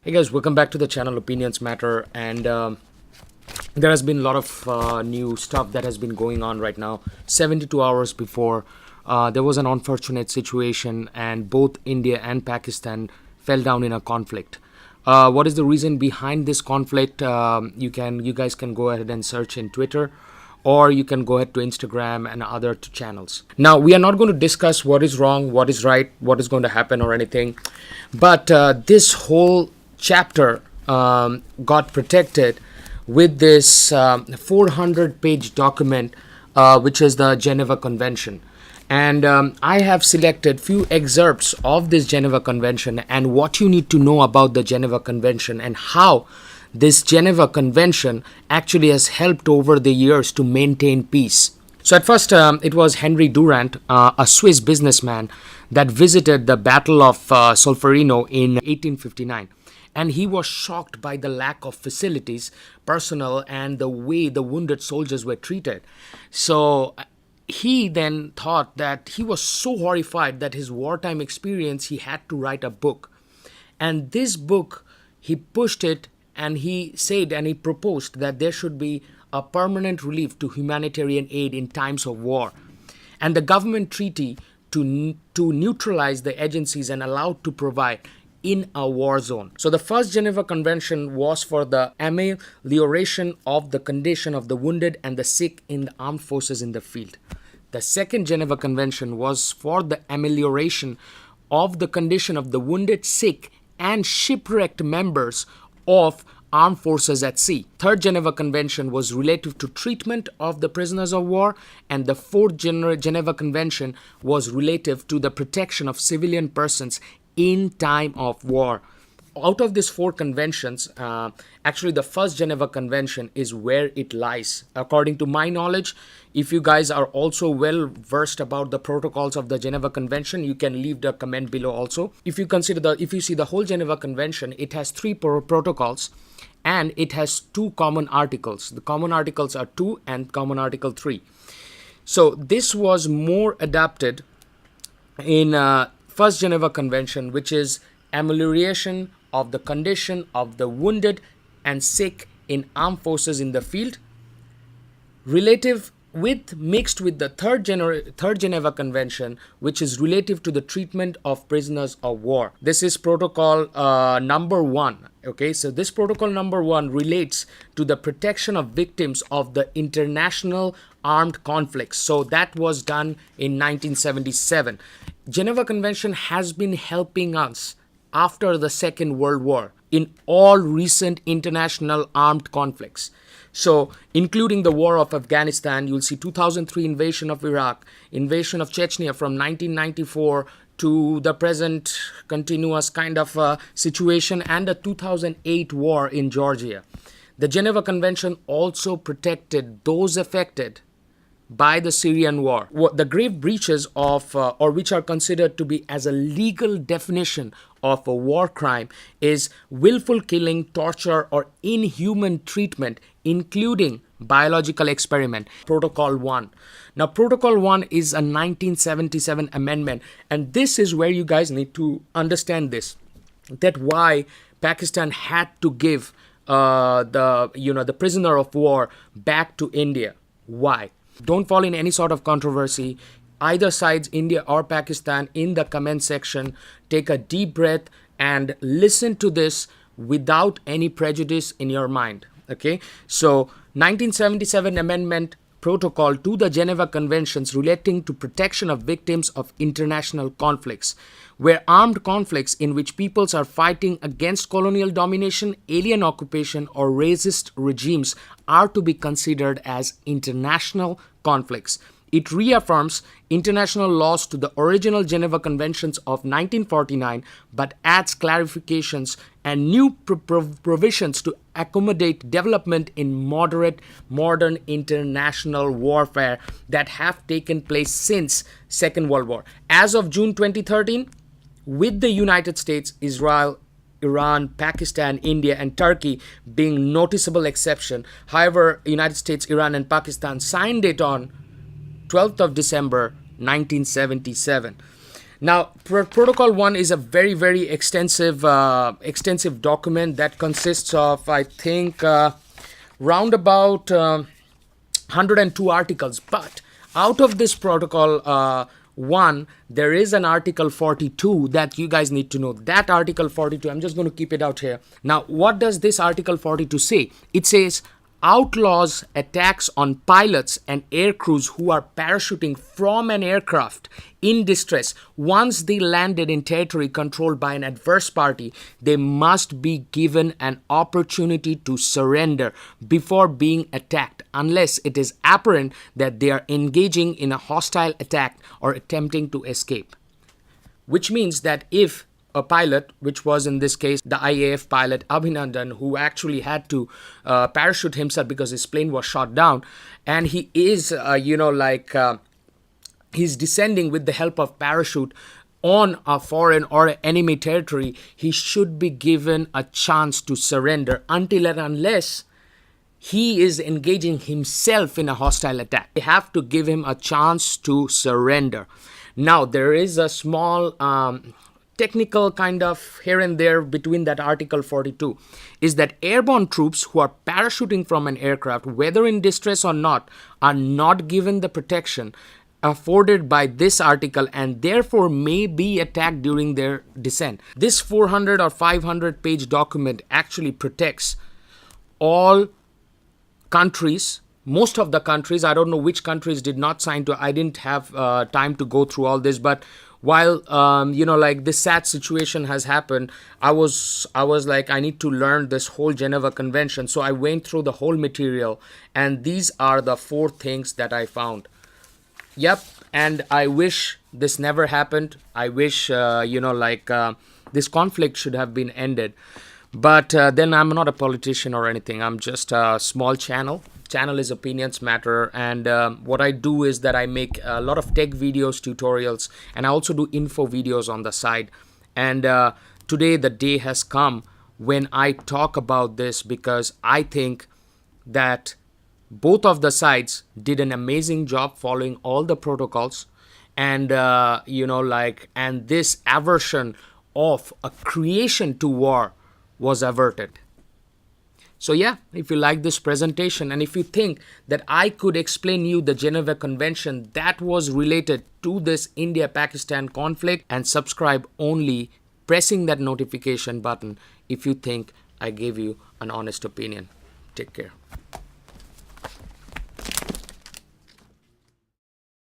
Hey guys, welcome back to the channel Opinions Matter. And there has been a lot of new stuff that has been going on right now. 72 hours before, there was an unfortunate situation, and both India and Pakistan fell down in a conflict. What is the reason behind this conflict? You guys can go ahead and search in Twitter, or you can go ahead to Instagram and other channels. Now, we are not going to discuss what is wrong, what is right, what is going to happen or anything, but this whole chapter got protected with this 400-page document, which is the Geneva Convention. And I have selected few excerpts of this Geneva Convention and what you need to know about the Geneva Convention and how this Geneva Convention actually has helped over the years to maintain peace. So at first, it was Henry Durant, a Swiss businessman, that visited the Battle of Solferino in 1859. And he was shocked by the lack of facilities, personnel, and the way the wounded soldiers were treated. So he then thought that he was so horrified that his wartime experience, he had to write a book. And this book, he pushed it, and he said and he proposed that there should be a permanent relief to humanitarian aid in times of war. And the government treaty to neutralize the agencies and allowed to provide in a war zone. So the first Geneva Convention was for the amelioration of the condition of the wounded and the sick in the armed forces in the field. The second Geneva Convention was for the amelioration of the condition of the wounded, sick, and shipwrecked members of armed forces at sea. Third Geneva Convention was relative to treatment of the prisoners of war, and the fourth Geneva Convention was relative to the protection of civilian persons in time of war. Out of these four conventions, actually the first Geneva Convention is where it lies. According to my knowledge, if you guys are also well versed about the protocols of the Geneva Convention, you can leave the comment below also. If you see the whole Geneva Convention, it has three protocols and it has two common articles. The common articles are 2 and common article 3. So this was more adapted in First Geneva Convention, which is amelioration of the condition of the wounded and sick in armed forces in the field, mixed with the third Geneva Convention, which is relative to the treatment of prisoners of war. This is protocol number 1. Okay, so this protocol number 1 relates to the protection of victims of the international armed conflicts. So that was done in 1977. Geneva Convention has been helping us after the Second World War in all recent international armed conflicts. So, including the war of Afghanistan, you'll see 2003 invasion of Iraq, invasion of Chechnya from 1994 to the present continuous kind of situation, and the 2008 war in Georgia. The Geneva Convention also protected those affected by the Syrian war. The grave breaches of, or which are considered to be as a legal definition of a war crime, is willful killing, torture, or inhuman treatment, including biological experiment. Protocol 1. Now, Protocol 1 is a 1977 amendment, and this is where you guys need to understand this, that why Pakistan had to give the prisoner of war back to India. Why? Don't fall in any sort of controversy. Either sides, India or Pakistan, in the comment section, take a deep breath and listen to this without any prejudice in your mind. Okay, so 1977 Amendment Protocol to the Geneva Conventions relating to protection of victims of international conflicts, where armed conflicts in which peoples are fighting against colonial domination, alien occupation, or racist regimes are to be considered as international conflicts. It reaffirms international laws to the original Geneva Conventions of 1949, but adds clarifications and new provisions to accommodate development in modern international warfare that have taken place since Second World War. As of June 2013, with the United States, Israel, Iran, Pakistan, India, and Turkey being noticeable exception. However, United States, Iran, and Pakistan signed it on 12th of December 1977. Now, Protocol 1 is a very, very extensive document that consists of, I think, round about 102 articles. But out of this Protocol 1, there is an Article 42 that you guys need to know. That Article 42, I'm just going to keep it out here. Now, what does this Article 42 say? It says, outlaws attacks on pilots and air crews who are parachuting from an aircraft in distress. Once they landed in territory controlled by an adverse party, they must be given an opportunity to surrender before being attacked, unless it is apparent that they are engaging in a hostile attack or attempting to escape. Which means that if a pilot, which was in this case the IAF pilot Abhinandan, who actually had to parachute himself because his plane was shot down, and he is, he's descending with the help of parachute on a foreign or enemy territory, he should be given a chance to surrender until and unless he is engaging himself in a hostile attack. They have to give him a chance to surrender. Now, there is a small technical kind of here and there between that Article 42 is that airborne troops who are parachuting from an aircraft, whether in distress or not, are not given the protection afforded by this article and therefore may be attacked during their descent. This 400 or 500 page document actually protects all countries, most of the countries. I don't know which countries did not sign to. I didn't have time to go through all this, but while this sad situation has happened, I was like, I need to learn this whole Geneva Convention. So I went through the whole material, and these are the 4 things that I found. Yep, and I wish this never happened. I wish this conflict should have been ended. But then I'm not a politician or anything. I'm just a small channel. Channel is Opinions Matter, and what I do is that I make a lot of tech videos, tutorials, and I also do info videos on the side. And today the day has come when I talk about this, because I think that both of the sides did an amazing job following all the protocols, and and this aversion of a creation to war was averted. So yeah, if you like this presentation and if you think that I could explain you the Geneva Convention that was related to this India-Pakistan conflict, and subscribe only pressing that notification button if you think I gave you an honest opinion. Take care.